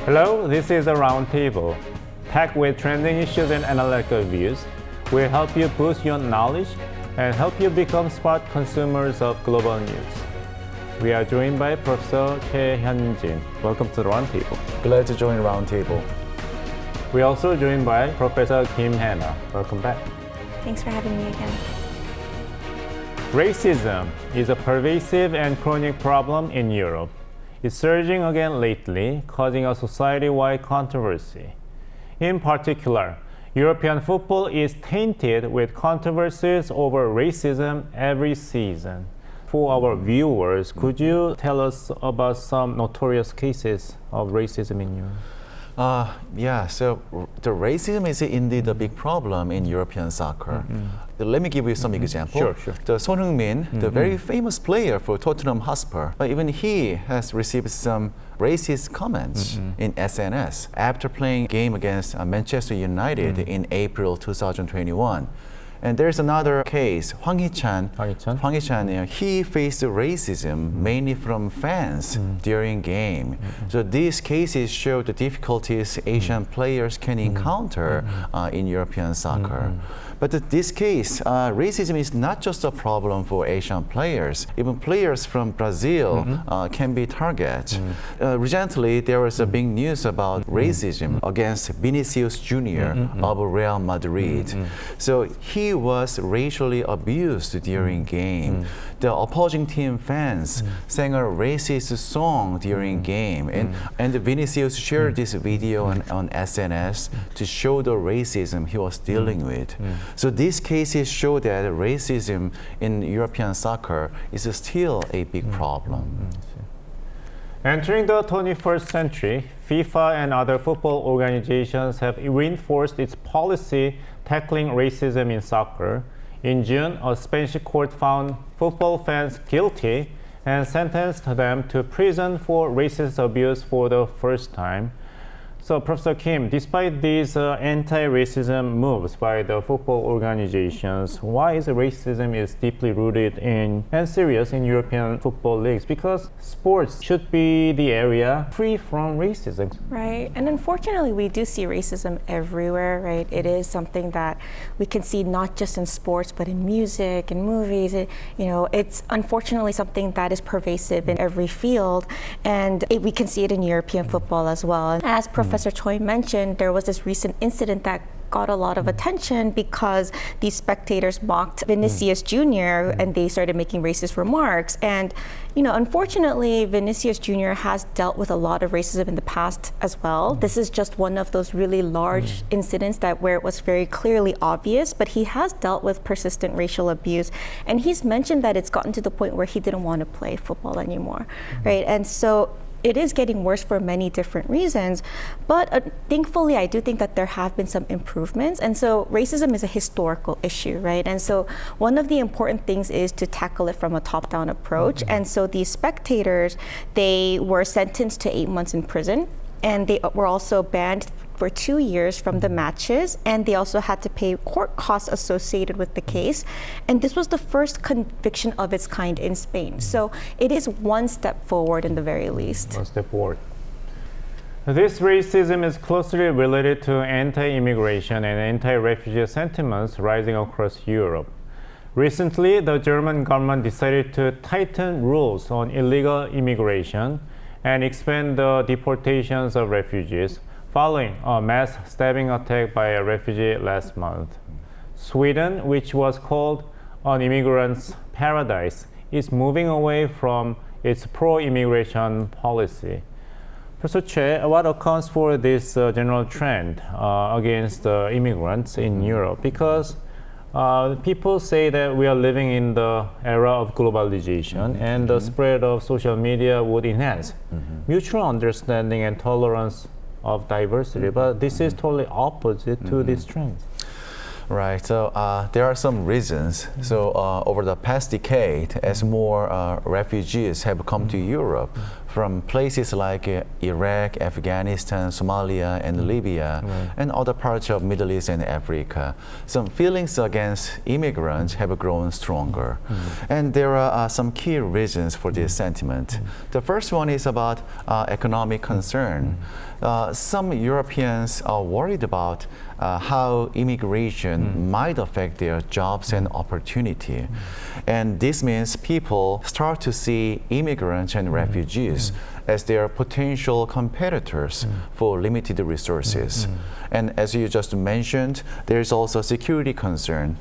Hello, this is a Roundtable, packed with trending issues and analytical views. We'll help you boost your knowledge and help you become smart consumers of global news. We are joined by Professor 최현진. Welcome to the Roundtable. Glad to join the Roundtable. We're also joined by Professor Kim Hannah. Welcome back. Thanks for having me again. Racism is a pervasive and chronic problem in Europe. It's surging again lately, causing a society-wide controversy. In particular, European football is tainted with controversies over racism every season. For our viewers, could you tell us about some notorious cases of racism in Europe? So the racism is indeed a big problem in European soccer. Let me give you some examples. Sure. The Son Heung-min, the very famous player for Tottenham Hotspur, even he has received some racist comments in SNS after playing a game against Manchester United in April 2021. And there's another case, Hwang Hee-chan. He faced racism mainly from fans during game. So these cases show the difficulties Asian players can encounter in European soccer. But this case, racism is not just a problem for Asian players. Even players from Brazil can be targets. Recently, there was a big news about racism against Vinicius Jr. of Real Madrid. So he was racially abused during game. The opposing team fans sang a racist song during game, and Vinicius shared this video on SNS to show the racism he was dealing with. So these cases show that racism in European soccer is still a big problem. Entering the 21st century, FIFA and other football organizations have reinforced its policy tackling racism in soccer. In June, a Spanish court found football fans guilty and sentenced them to prison for racist abuse for the first time. So, Professor Kim, despite these anti-racism moves by the football organizations, why is racism is deeply rooted in and serious in European football leagues? Because sports should be the area free from racism. Right, and unfortunately we do see racism everywhere, right? It is something that we can see not just in sports, but in music and movies. It's unfortunately something that is pervasive in every field, and we can see it in European football as well. And as Professor Choi mentioned, there was this recent incident that got a lot of attention because these spectators mocked Vinicius Jr. and they started making racist remarks. And, unfortunately, Vinicius Jr. has dealt with a lot of racism in the past as well. This is just one of those really large incidents where it was very clearly obvious, but he has dealt with persistent racial abuse. And he's mentioned that it's gotten to the point where he didn't want to play football anymore, right? And so it is getting worse for many different reasons, but thankfully I do think that there have been some improvements. And so racism is a historical issue, right? And so one of the important things is to tackle it from a top-down approach. And so these spectators, they were sentenced to 8 months in prison, and they were also banned for 2 years from the matches, and they also had to pay court costs associated with the case. And this was the first conviction of its kind in Spain. So it is one step forward in the very least. One step forward. This racism is closely related to anti-immigration and anti-refugee sentiments rising across Europe. Recently, the German government decided to tighten rules on illegal immigration and expand the deportations of refugees, following a mass stabbing attack by a refugee last month. Sweden, which was called an immigrant's paradise, is moving away from its pro-immigration policy. Professor Che, what accounts for this general trend against immigrants in Europe? Because people say that we are living in the era of globalization, and the spread of social media would enhance mutual understanding and tolerance of diversity, but this is totally opposite to these trends. Right, so there are some reasons. So over the past decade, as more refugees have come to Europe, from places like Iraq, Afghanistan, Somalia, and Libya, and other parts of Middle East and Africa. Some feelings against immigrants have grown stronger. And there are some key reasons for this sentiment. The first one is about economic concern. Some Europeans are worried about how immigration might affect their jobs and opportunity. And this means people start to see immigrants and refugees as their potential competitors for limited resources. And as you just mentioned, there is also security concern.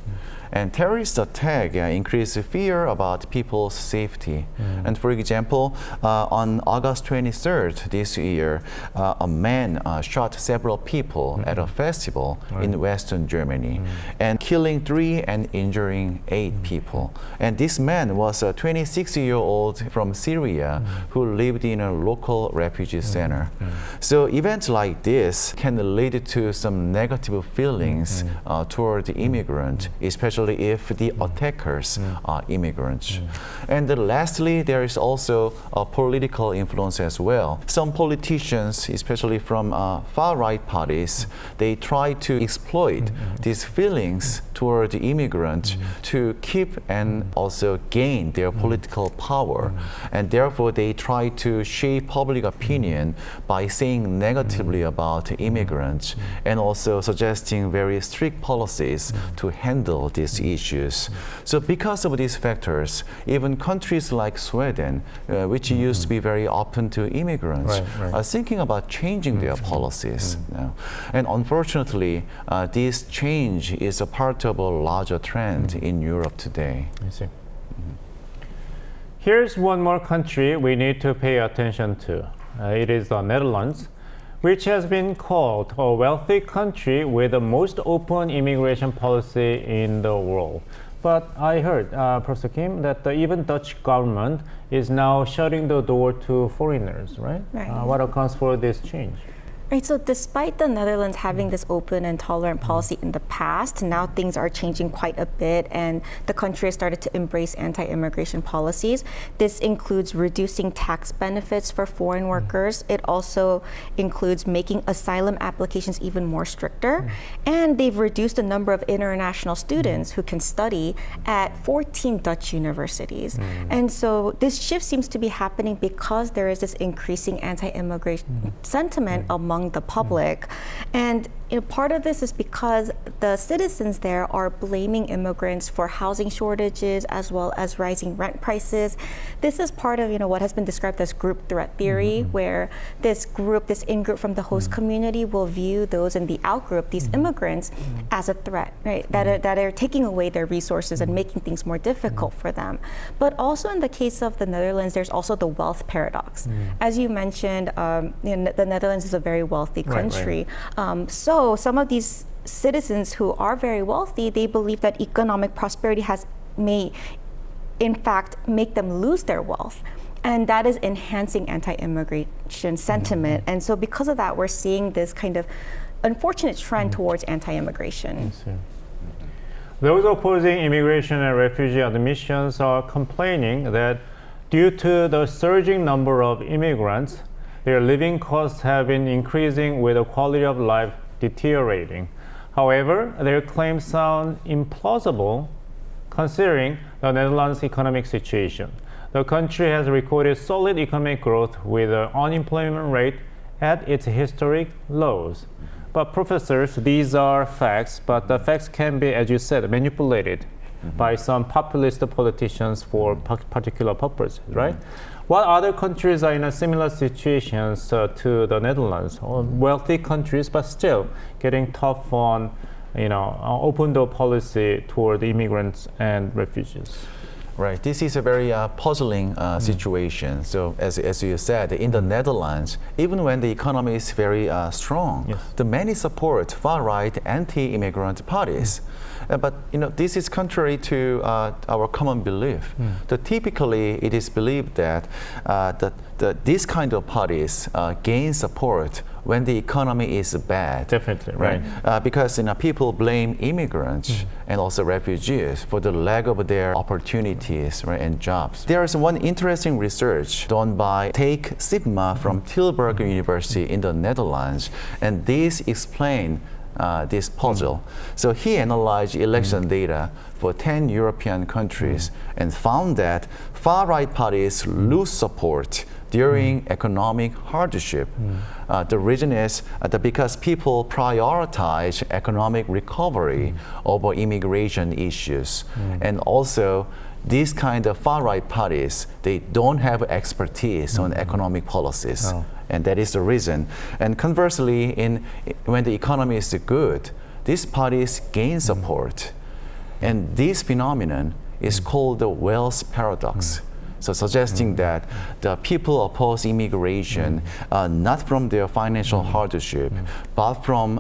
And terrorist attack increase fear about people's safety. And for example, on August 23rd this year, a man shot several people at a festival in Western Germany, and killing 3 and injuring 8 people. And this man was a 26-year-old from Syria who lived in a local refugee center. So events like this can lead to some negative feelings toward the immigrant, especially if the attackers are immigrants. And lastly, there is also a political influence as well. Some politicians, especially from far-right parties, they try to exploit these feelings toward the immigrant to keep and also gain their political power. And therefore, they try to shape public opinion by saying negatively about immigrants and also suggesting very strict policies to handle these issues. So because of these factors, even countries like Sweden, which used to be very open to immigrants, are thinking about changing their policies now. And unfortunately, this change is a part of a larger trend in Europe today. I see. Here's one more country we need to pay attention to. It is the Netherlands, which has been called a wealthy country with the most open immigration policy in the world. But I heard, Professor Kim, that even Dutch government is now shutting the door to foreigners, right? What accounts for this change? Right, so despite the Netherlands having this open and tolerant policy in the past, now things are changing quite a bit, and the country has started to embrace anti-immigration policies. This includes reducing tax benefits for foreign workers. It also includes making asylum applications even more stricter. And they've reduced the number of international students who can study at 14 Dutch universities. And so this shift seems to be happening because there is this increasing anti-immigration sentiment among the public. And part of this is because the citizens there are blaming immigrants for housing shortages as well as rising rent prices. This is part of what has been described as group threat theory, where this in-group from the host community will view those in the out-group, these immigrants, as a threat, right? That are taking away their resources and making things more difficult for them. But also in the case of the Netherlands, there's also the wealth paradox. As you mentioned, the Netherlands is a very wealthy country. So some of these citizens who are very wealthy, they believe that economic prosperity may in fact make them lose their wealth. And that is enhancing anti-immigration sentiment. And so because of that, we're seeing this kind of unfortunate trend towards anti-immigration. Those opposing immigration and refugee admissions are complaining that due to the surging number of immigrants, their living costs have been increasing with the quality of life deteriorating. However, their claims sound implausible considering the Netherlands' economic situation. The country has recorded solid economic growth with the unemployment rate at its historic lows. But professors, these are facts, but the facts can be, as you said, manipulated by some populist politicians for particular purposes, right? What other countries are in a similar situations to the Netherlands, or wealthy countries, but still getting tough on, open door policy toward immigrants and refugees? Right. This is a very puzzling situation. So as you said, in the Netherlands, even when the economy is very strong, the many support far-right anti-immigrant parties. But this is contrary to our common belief. Typically, it is believed that these kind of parties gain support when the economy is bad. Definitely, right. Because people blame immigrants and also refugees for the lack of their opportunities, right, and jobs. There is one interesting research done by Take Sipma from Tilburg University in the Netherlands, and this explains this puzzle. So he analyzed election data for 10 European countries and found that far-right parties lose support during economic hardship. The reason is that because people prioritize economic recovery over immigration issues. And also, these kind of far-right parties, they don't have expertise on economic policies. And that is the reason. And conversely, when the economy is good, these parties gain support. And this phenomenon is called the wealth paradox. So suggesting that the people oppose immigration not from their financial hardship, but from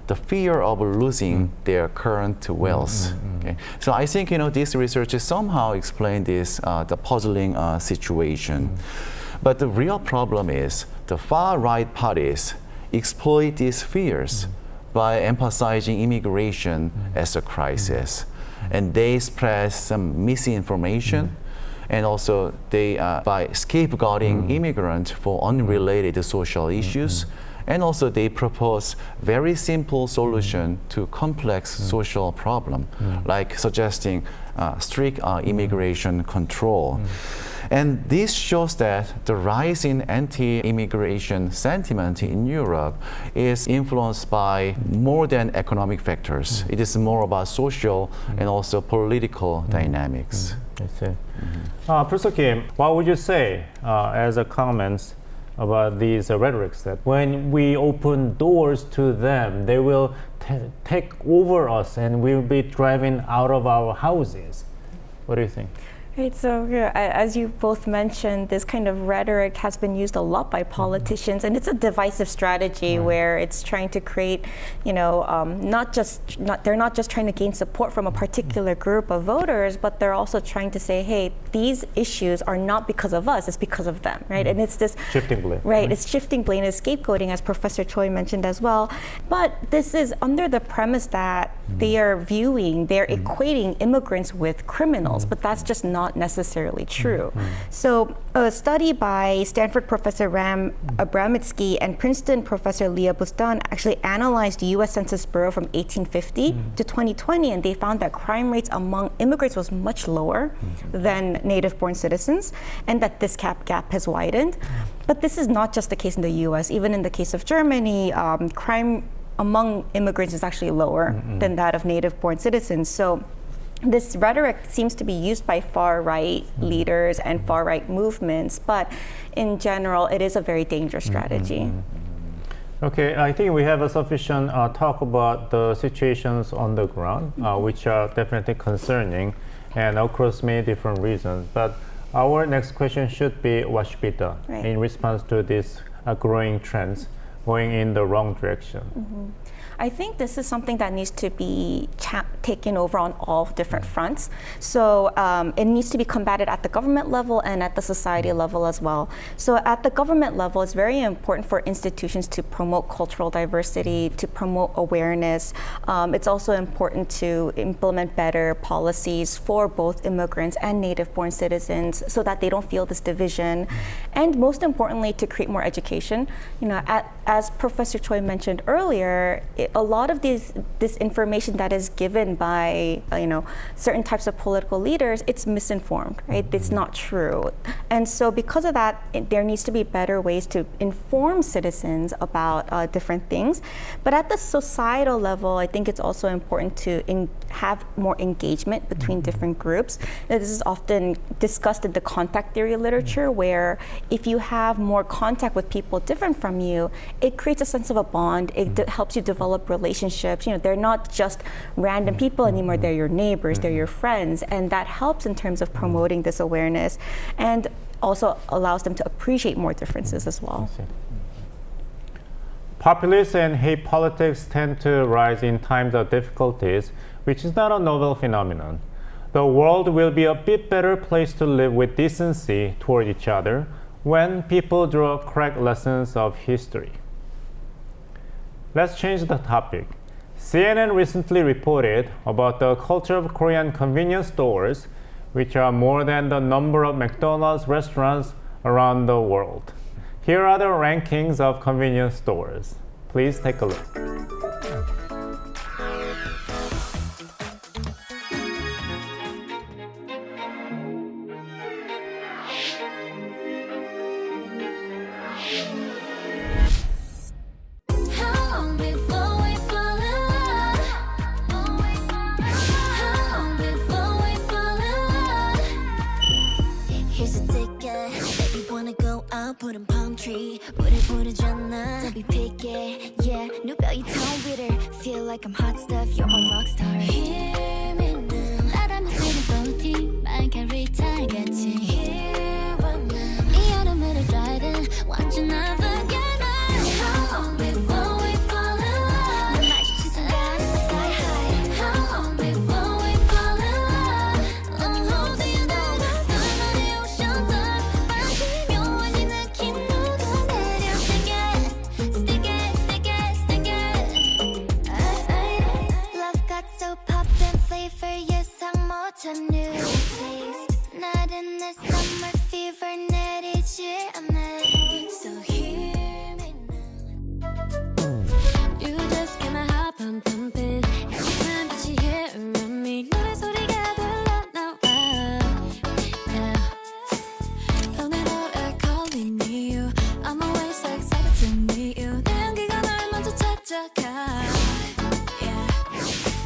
the fear of losing their current wealth. Okay? So I think this research somehow explain this the puzzling situation. But the real problem is the far-right parties exploit these fears by emphasizing immigration as a crisis. And they spread some misinformation. And also, they by scapegoating immigrants for unrelated social issues, and also they propose very simple solution to complex social problem, like suggesting strict immigration control. And this shows that the rise in anti-immigration sentiment in Europe is influenced by more than economic factors. It is more about social and also political dynamics. I see. Professor Kim, what would you say as a comments about these rhetorics that when we open doors to them, they will take over us and we'll be driving out of our houses? What do you think? Right, so as you both mentioned, this kind of rhetoric has been used a lot by politicians, and it's a divisive strategy where it's trying to create, they're not just trying to gain support from a particular group of voters, but they're also trying to say, hey, these issues are not because of us, it's because of them, right? And it's this shifting blame. Right, it's shifting blame, it's scapegoating, as Professor Choi mentioned as well. But this is under the premise that they're equating immigrants with criminals, but that's just not necessarily true. So a study by Stanford Professor Ram Abramitsky and Princeton Professor Leah Bustan actually analyzed the US Census Bureau from 1850 to 2020, and they found that crime rates among immigrants was much lower than native-born citizens, and that this gap has widened. But this is not just the case in the US. Even in the case of Germany, crime among immigrants is actually lower than that of native-born citizens. So this rhetoric seems to be used by far-right leaders and far-right movements, but in general, it is a very dangerous strategy. Okay, I think we have a sufficient talk about the situations on the ground, which are definitely concerning and across many different reasons. But our next question should be what should be done in response to these growing trends going in the wrong direction. I think this is something that needs to be taken over on all different fronts. So it needs to be combated at the government level and at the society level as well. So at the government level, it's very important for institutions to promote cultural diversity, to promote awareness. It's also important to implement better policies for both immigrants and native-born citizens so that they don't feel this division. And most importantly, to create more education. As Professor Choi mentioned earlier, a lot of this information that is given by certain types of political leaders, it's misinformed, right? It's not true. And so because of that, there needs to be better ways to inform citizens about different things. But at the societal level, I think it's also important to have more engagement between different groups. Now, this is often discussed in the contact theory literature, where if you have more contact with people different from you, it creates a sense of a bond. It helps you develop relationships. They're not just random people anymore. They're your neighbors, they're your friends, and that helps in terms of promoting this awareness and also allows them to appreciate more differences as well. Populist and hate politics tend to rise in times of difficulties which is not a novel phenomenon. The world will be a bit better place to live with decency toward each other when people draw correct lessons of history. Let's change the topic. CNN recently reported about the culture of Korean convenience stores, which are more than the number of McDonald's restaurants around the world. Here are the rankings of convenience stores. Please take a look. Put in palm tree, put it don't be picky, yeah. New belly tone with her, feel like I'm hot stuff, you're a rock star. Hear me now, 나라면 쓰는 salty, 말 carry tie 같이. Here I'm now, 이 얼음을 riding, 완전 나쁘게 날. How long before we fall in love? 난 마주친 순간 fly high. How long before we fall in love? Let me hold you down, 너의 오션 더 빨리 묘한 이 느낌 누가 내려 stick it, stick it, stick it, stick it. Love got so popped and flavor 예상 못한 new taste. 나른 내 summer fever 내리지 않네. So hear me now. You just get my heart pumping every time that you hear around me. 노래 소리가 들려 나와. 오늘 노래 calling you. I'm always so excited to meet you. 내 향기가 널 먼저 찾아가. Yeah.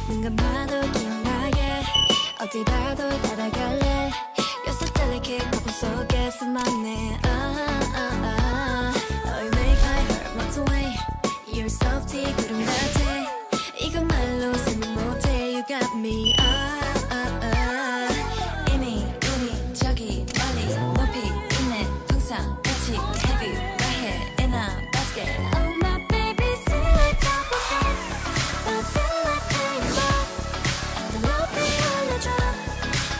눈 감아도 기억나게 어디 봐도 따라갈래. You're so delicate 거품 속에 수많네. Oh, you make my heart melt away. You're softy 구름 같아. 이것말로 설명 못해. You got me. 이미 우리 저기 멀리 높이 있네. 풍선 같이 heavy right here in a basket. Oh my baby, sing like top of it. Bouncing like rainbow. 더 높이 올려줘.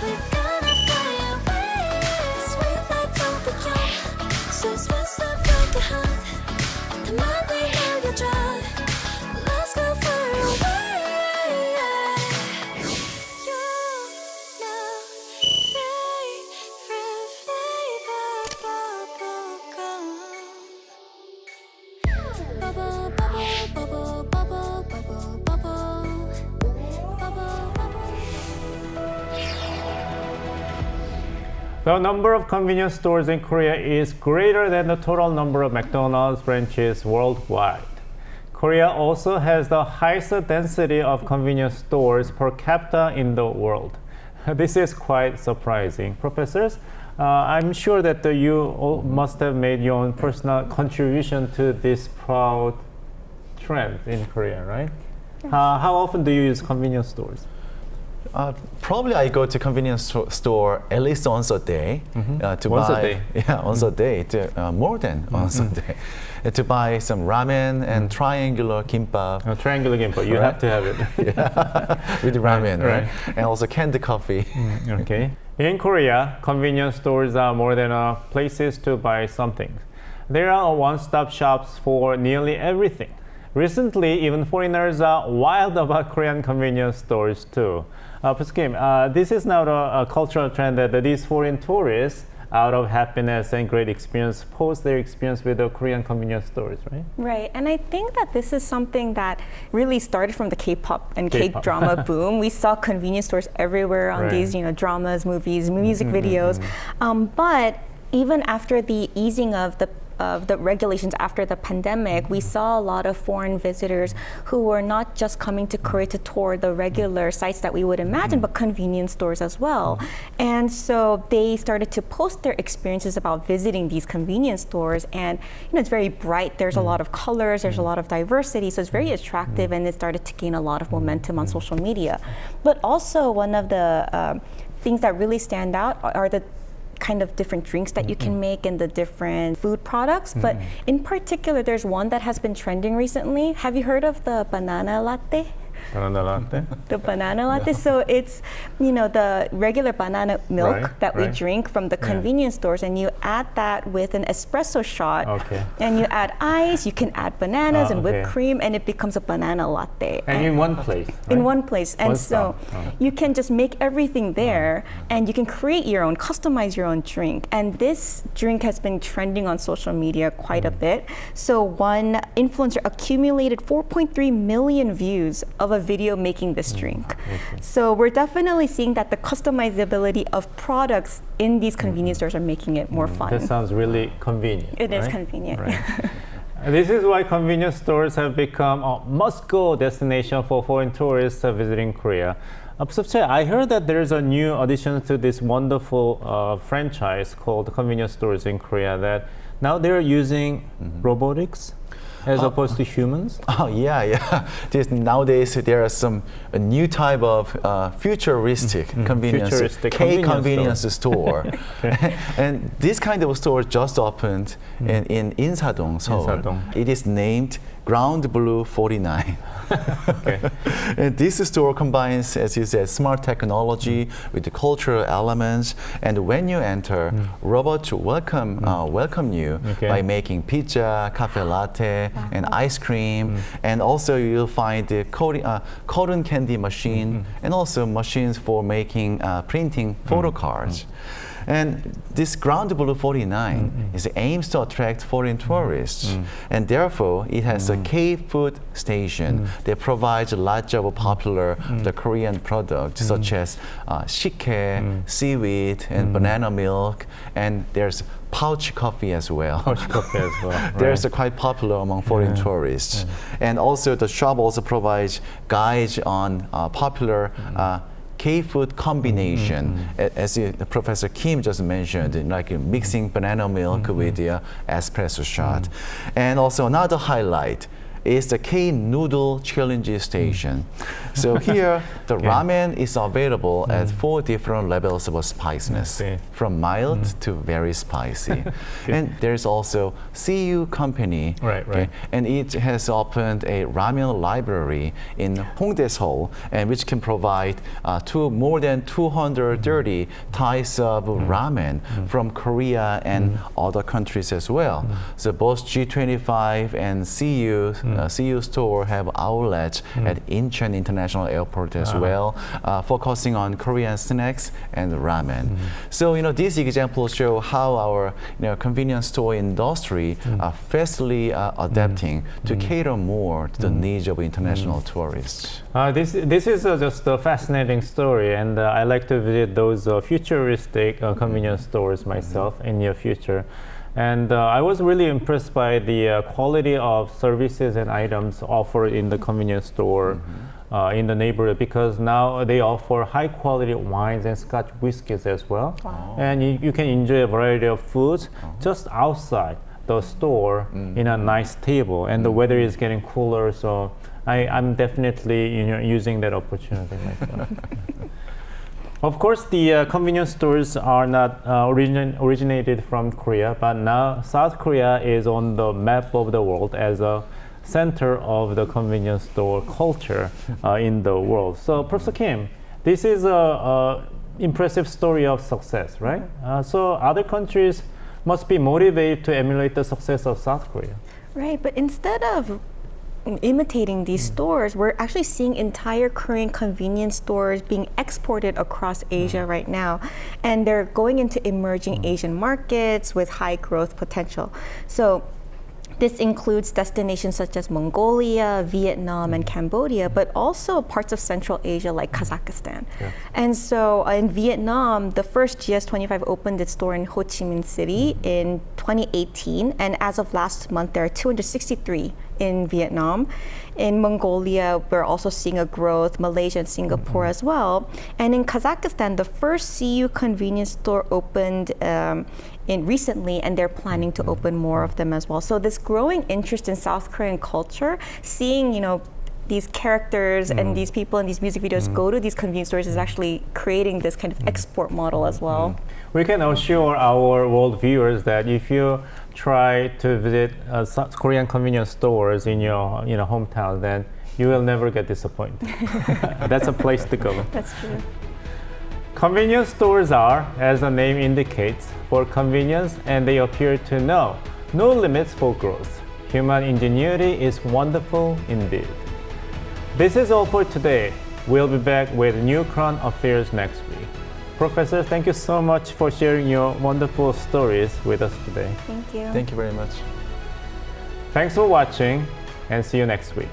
We're gonna fly away. Sweet like tropical. So sweet, so like a hug. 더 많이 날려줘. Let's go far away. You know, favorite flavor, bubble gum. Bubble, bubble, bubble, bubble, bubble, bubble. Bubble, bubble. The number of convenience stores in Korea is greater than the total number of McDonald's branches worldwide. Korea also has the highest density of convenience stores per capita in the world. This is quite surprising. Professors, I'm sure that you all must have made your own personal contribution to this proud trend in Korea, right? How often do you use convenience stores? Probably I go to convenience store at least once a day to Once a buy. day? Yeah, once a day. More than once a day. To buy some ramen and triangular kimbap. Triangular gimbal, you have to have it. With ramen, Right. And also canned coffee. Okay. In Korea, convenience stores are more than places to buy something. There are one-stop shops for nearly everything. Recently, even foreigners are wild about Korean convenience stores too. Kim, this is now a cultural trend that these foreign tourists, out of happiness and great experience, post their experience with the Korean convenience stores, right? Right, and I think that this is something that really started from the K-pop and K-pop. K-drama boom. We saw convenience stores everywhere on Right. these, dramas, movies, music videos. But even after the easing of the regulations after the pandemic, we saw a lot of foreign visitors who were not just coming to Korea to tour the regular sites that we would imagine, but convenience stores as well. And so they started to post their experiences about visiting these convenience stores, and it's very bright. There's a lot of colors, there's a lot of diversity, so it's very attractive, and it started to gain a lot of momentum on social media. But also one of the things that really stand out are the kind of different drinks that you can make and the different food products. But in particular, there's one that has been trending recently. Have you heard of the banana latte? Banana latte. The banana latte. So it's, the regular banana milk Right, that we right. drink from the convenience stores, and you add that with an espresso shot. Okay. And you add ice, you can add bananas and whipped okay. cream, and it becomes a banana latte. And in one place, In right? one place. And One so stop. Oh. you can just make everything there, and you can create your own, customize your own drink. And this drink has been trending on social media quite a bit. So one influencer accumulated 4.3 million views of a video making this drink. So we're definitely seeing that the customizability of products in these convenience stores are making it more fun. That sounds really convenient. It is right? convenient. Right. This is why convenience stores have become a must-go destination for foreign tourists visiting Korea. Sufjae, I heard that there's a new addition to this wonderful franchise called convenience stores in Korea, that now they're using robotics as opposed to humans. Oh yeah. Nowadays there are some a new type of futuristic convenience, Futuristic convenience convenience store, and this kind of store just opened in Insadong, Seoul. Insadong. It is named Ground Blue 49. Okay. And this store combines, as you said, smart technology with the cultural elements. And when you enter, robots welcome you Okay. by making pizza, cafe latte, and ice cream. And also you'll find the cotton candy machine, and also machines for making printing photo cards. And this Ground Blue 49 is aims to attract foreign tourists, and therefore it has a K-food station that provides lots of popular the Korean products such as shike, seaweed, and banana milk, and there's pouch coffee as well. Pouch coffee as well. Right. There's quite popular among foreign tourists, and also the shop also provides guides on popular K-food combination, as Professor Kim just mentioned, like mixing banana milk with the espresso shot. And also another highlight is the K-noodle challenge station. So here, the ramen is available at 4 different levels of spiciness, from mild to very spicy. And there's also CU Company, Right. and it has opened a ramen library in Hongdae, Seoul, and which can provide more than 230 types of ramen from Korea and other countries as well. So both G25 and CU store have outlets at Incheon International Airport as well, focusing on Korean snacks and ramen. So these examples show how our convenience store industry are fastly adapting to cater more to the needs of international tourists. This is just a fascinating story, and I like to visit those futuristic convenience stores myself in near future. And I was really impressed by the quality of services and items offered in the convenience store in the neighborhood, because now they offer high quality wines and Scotch whiskies as well. Wow. And you can enjoy a variety of foods just outside the store in a nice table, and the weather is getting cooler, so I'm definitely using that opportunity myself. Of course, the convenience stores are not originated from Korea, but now South Korea is on the map of the world as a center of the convenience store culture in the world. So, Professor Kim, this is a impressive story of success, right? So other countries must be motivated to emulate the success of South Korea. Right, but instead of imitating these stores, we're actually seeing entire Korean convenience stores being exported across Asia right now. And they're going into emerging Asian markets with high growth potential. So this includes destinations such as Mongolia, Vietnam, and Cambodia, but also parts of Central Asia like Kazakhstan. Yeah. And so in Vietnam, the first GS25 opened its store in Ho Chi Minh City in 2018. And as of last month, there are 263 in Vietnam. In Mongolia, we're also seeing a growth, Malaysia and Singapore as well. And in Kazakhstan, the first CU convenience store opened recently, and they're planning to open more of them as well. So this growing interest in South Korean culture, seeing these characters and these people in these music videos go to these convenience stores, is actually creating this kind of export model as well. We can assure our world viewers that if you try to visit South Korean convenience stores in your hometown, then you will never get disappointed. That's a place to go. That's true. Convenience stores are, as the name indicates, for convenience, and they appear to know no limits for growth. Human ingenuity is wonderful indeed. This is all for today. We'll be back with new current affairs next week. Professor, thank you so much for sharing your wonderful stories with us today. Thank you. Thank you very much. Thanks for watching, and see you next week.